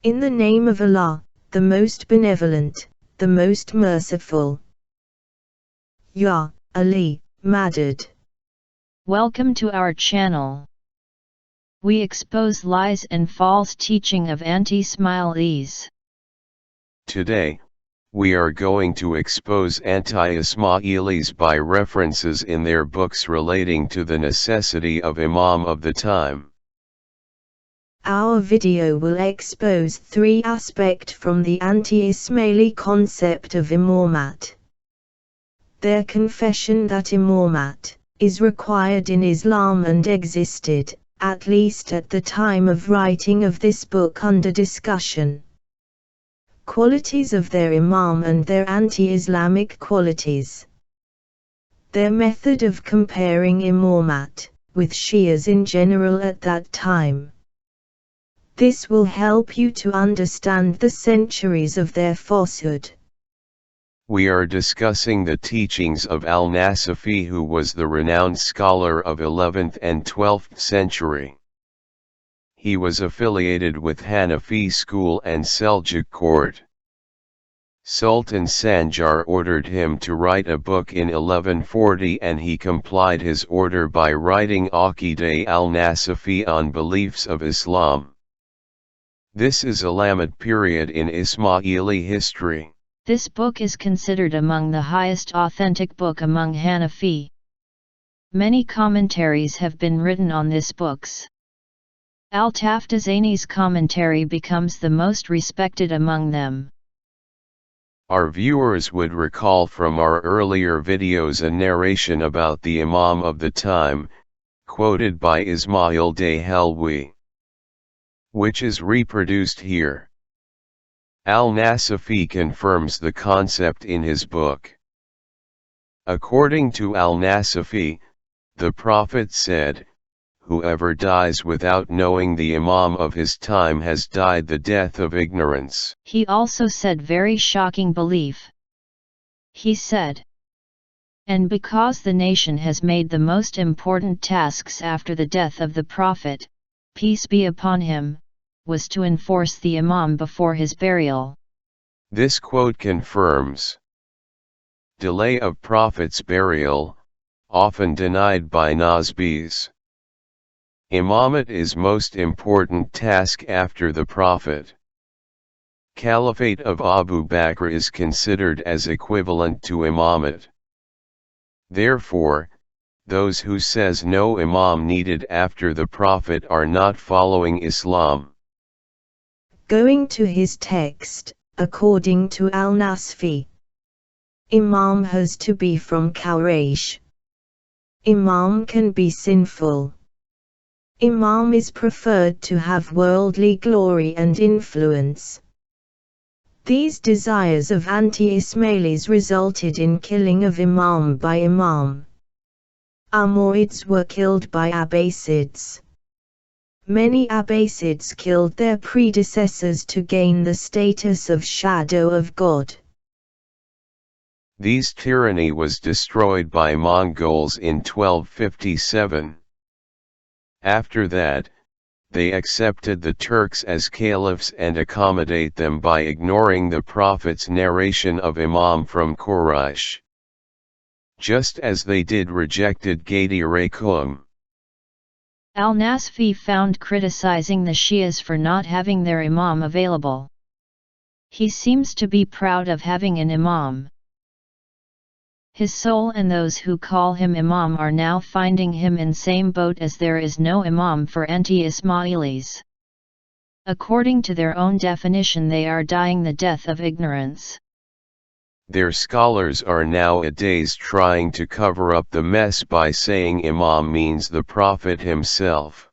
In the name of Allah, the most benevolent, the most merciful. Ya Ali, Madad. Welcome to our channel. We expose lies and false teaching of anti-Ismailis. Today, we are going to expose anti-Ismailis by references in their books relating to the necessity of Imam of the time. Our video will expose three aspects from the anti-Ismaili concept of Imamat. Their confession that Imamat is required in Islam and existed, at least at the time of writing of this book under discussion. Qualities of their Imam and their anti-Islamic qualities. Their method of comparing Imamat with Shias in general at that time. This will help you to understand the centuries of their falsehood. We are discussing the teachings of Al-Nasafi, who was the renowned scholar of 11th and 12th century. He was affiliated with Hanafi school and Seljuk court. Sultan Sanjar ordered him to write a book in 1140 and he complied his order by writing Al-Aqaid Al-Nasafi on beliefs of Islam. This is Alamid period in Ismaili history. This book is considered among the highest authentic book among Hanafi. Many commentaries have been written on this books. Al-Taftazani's commentary becomes the most respected among them. Our viewers would recall from our earlier videos a narration about the Imam of the time, quoted by Ismail Dehelwi, which is reproduced here. Al-Nasafi confirms the concept in his book. According to Al-Nasafi, the Prophet said, "Whoever dies without knowing the Imam of his time has died the death of ignorance." He also said very shocking belief. He said, "And because the nation has made the most important tasks after the death of the Prophet, peace be upon him, was to enforce the Imam before his burial." This quote confirms delay of Prophet's burial, often denied by Nazbis. Imamat is most important task after the Prophet. Caliphate of Abu Bakr is considered as equivalent to Imamat. Therefore, those who says no Imam needed after the Prophet are not following Islam. Going to his text, according to Al-Nasafi, Imam has to be from QURAISH. Imam can be sinful. Imam is preferred to have worldly glory and influence. These desires of anti-Ismailis resulted in killing of Imam by Imam. Umayyads were killed by Abbasids. Many Abbasids killed their predecessors to gain the status of shadow of God. This tyranny was destroyed by Mongols in 1257. After that, they accepted the Turks as caliphs and accommodate them by ignoring the Prophet's narration of Imam from QURAISH. Just as they did rejected Gadi Raikum. Al-Nasafi found criticizing the Shias for not having their Imam available. He seems to be proud of having an Imam. His soul and those who call him Imam are now finding him in same boat as there is no Imam for anti-Ismailis. According to their own definition, they are dying the death of ignorance. Their scholars are nowadays trying to cover up the mess by saying Imam means the Prophet himself.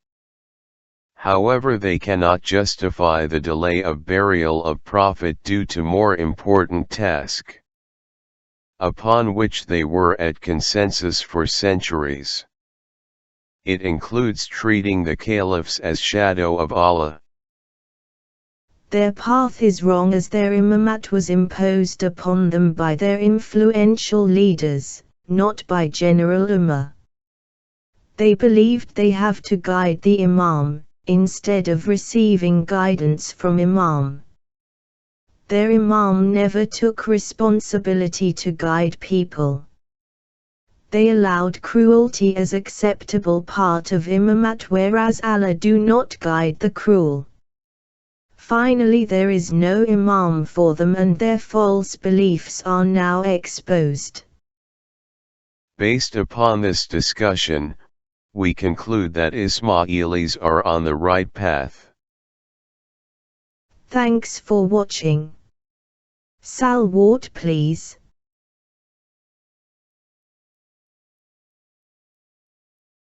However, they cannot justify the delay of burial of Prophet due to more important task, upon which they were at consensus for centuries. It includes treating the caliphs as shadow of Allah. Their path is wrong as their imamat was imposed upon them by their influential leaders, not by general ummah. They believed they have to guide the imam, instead of receiving guidance from Imam. Their Imam never took responsibility to guide people. They allowed cruelty as acceptable part of Imamat, whereas Allah do not guide the cruel. Finally, there is no Imam for them and their false beliefs are now exposed. Based upon this discussion, we conclude that Ismailis are on the right path. Thanks for watching. Salwat please.